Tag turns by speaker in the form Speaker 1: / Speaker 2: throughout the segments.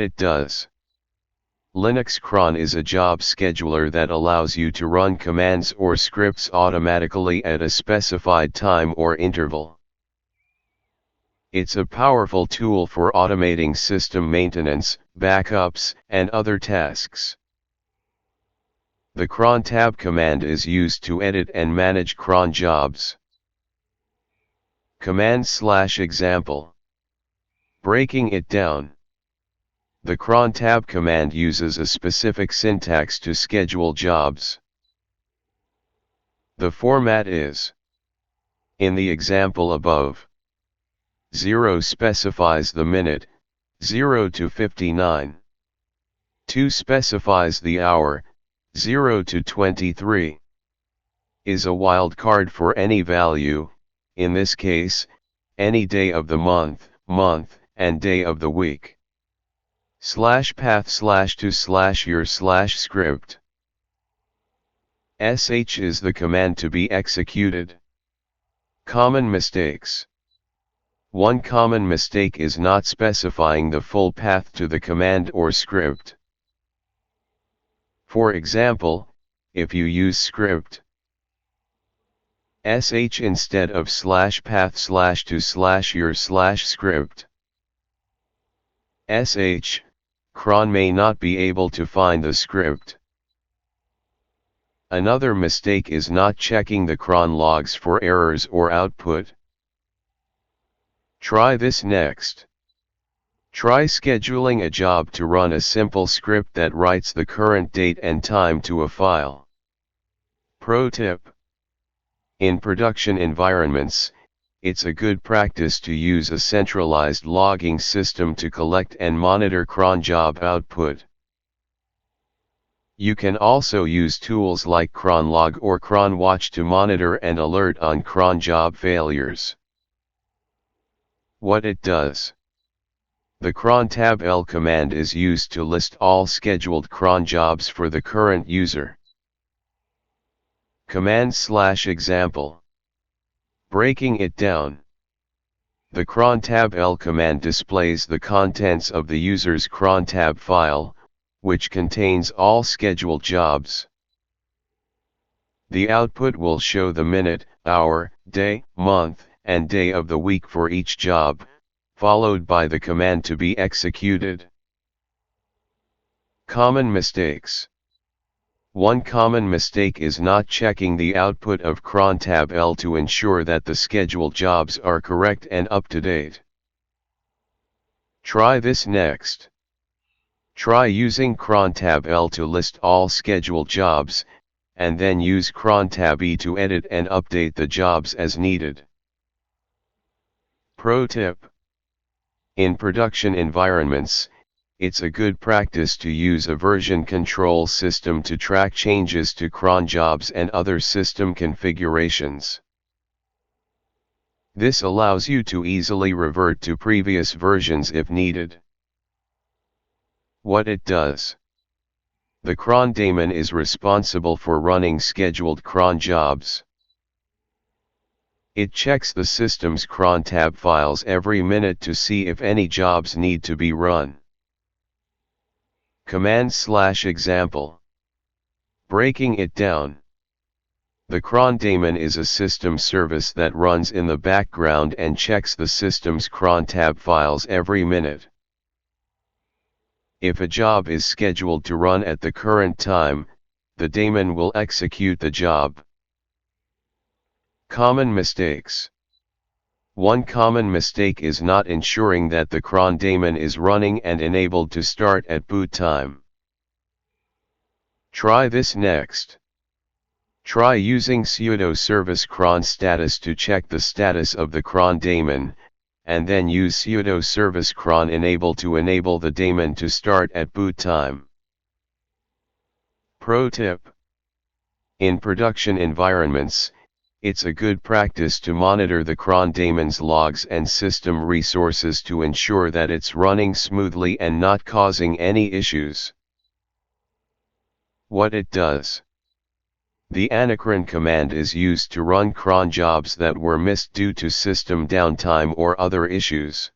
Speaker 1: It does. Linux cron is a job scheduler that allows you to run commands or scripts automatically at a specified time or interval. It's a powerful tool for automating system maintenance, backups, and other tasks. The crontab command is used to edit and manage cron jobs. Command/example. Breaking it down. The crontab command uses a specific syntax to schedule jobs. The format is: in the example above, 0 specifies the minute, 0 to 59. 2 specifies the hour, 0 to 23. Is a wildcard for any value, in this case, any day of the month, and day of the week. /path/to/your/script. sh is the command to be executed. Common mistakes. One common mistake is not specifying the full path to the command or script. For example, if you use script sh instead of /path/to/your/script, cron may not be able to find the script. Another mistake is not checking the cron logs for errors or output. Try this next. Try scheduling a job to run a simple script that writes the current date and time to a file. Pro tip: in production environments, it's a good practice to use a centralized logging system to collect and monitor cron job output. You can also use tools like cronlog or cronwatch to monitor and alert on cron job failures. What it does. The crontab command is used to list all scheduled cron jobs for the current user. Command/example. Breaking it down. The crontab command displays the contents of the user's crontab file, which contains all scheduled jobs. The output will show the minute, hour, day, month, and day of the week for each job, followed by the command to be executed. Common mistakes. One common mistake is not checking the output of crontab to ensure that the scheduled jobs are correct and up to date. Try this next. Try using crontab to list all scheduled jobs, and then use crontab to edit and update the jobs as needed. Pro tip: in production environments, it's a good practice to use a version control system to track changes to cron jobs and other system configurations. This allows you to easily revert to previous versions if needed. What it does. The cron daemon is responsible for running scheduled cron jobs. It checks the system's crontab files every minute to see if any jobs need to be run. Command/example. Breaking it down. The cron daemon is a system service that runs in the background and checks the system's crontab files every minute. If a job is scheduled to run at the current time, the daemon will execute the job. Common mistakes. One common mistake is not ensuring that the cron daemon is running and enabled to start at boot time. Try this next. Try using sudo service cron status to check the status of the cron daemon, and then use sudo service cron enable to enable the daemon to start at boot time. Pro tip: in production environments, it's a good practice to monitor the cron daemon's logs and system resources to ensure that it's running smoothly and not causing any issues. What it does. The anacron command is used to run cron jobs that were missed due to system downtime or other issues.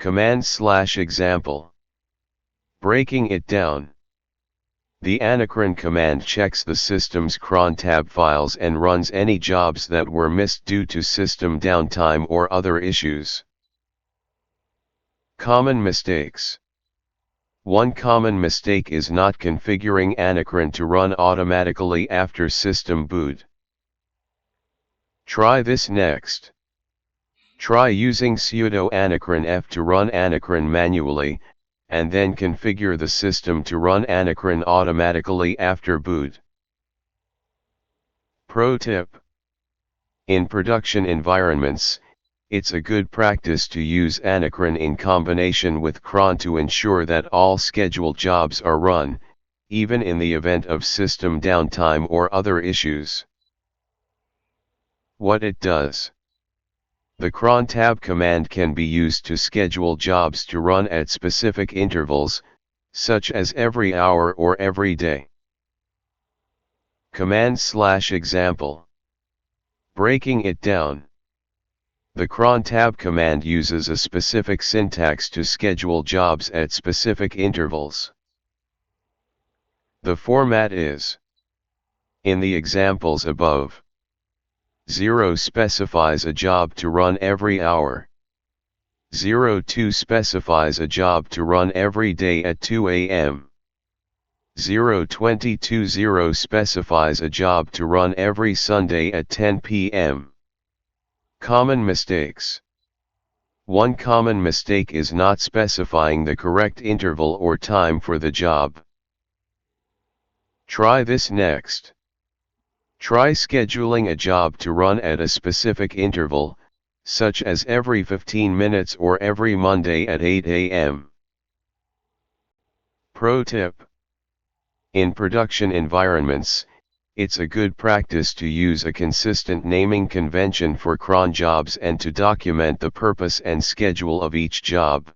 Speaker 1: Command/example. Breaking it down. The anacron command checks the system's crontab files and runs any jobs that were missed due to system downtime or other issues. Common mistakes. One common mistake is not configuring anacron to run automatically after system boot. Try this next. Try using sudo anacron f to run anacron manually, and then configure the system to run anacron automatically after boot. Pro tip: in production environments, it's a good practice to use anacron in combination with cron to ensure that all scheduled jobs are run, even in the event of system downtime or other issues. What it does. The crontab command can be used to schedule jobs to run at specific intervals, such as every hour or every day. Command/example. Breaking it down. The crontab command uses a specific syntax to schedule jobs at specific intervals. The format is: in the examples above, 0 specifies a job to run every hour. 02 specifies a job to run every day at 2 a.m. 0220 specifies a job to run every Sunday at 10 p.m. Common mistakes. One common mistake is not specifying the correct interval or time for the job. Try this next. Try scheduling a job to run at a specific interval, such as every 15 minutes or every Monday at 8 a.m. Pro tip: in production environments, it's a good practice to use a consistent naming convention for cron jobs and to document the purpose and schedule of each job.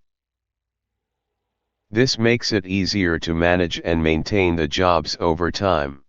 Speaker 1: This makes it easier to manage and maintain the jobs over time.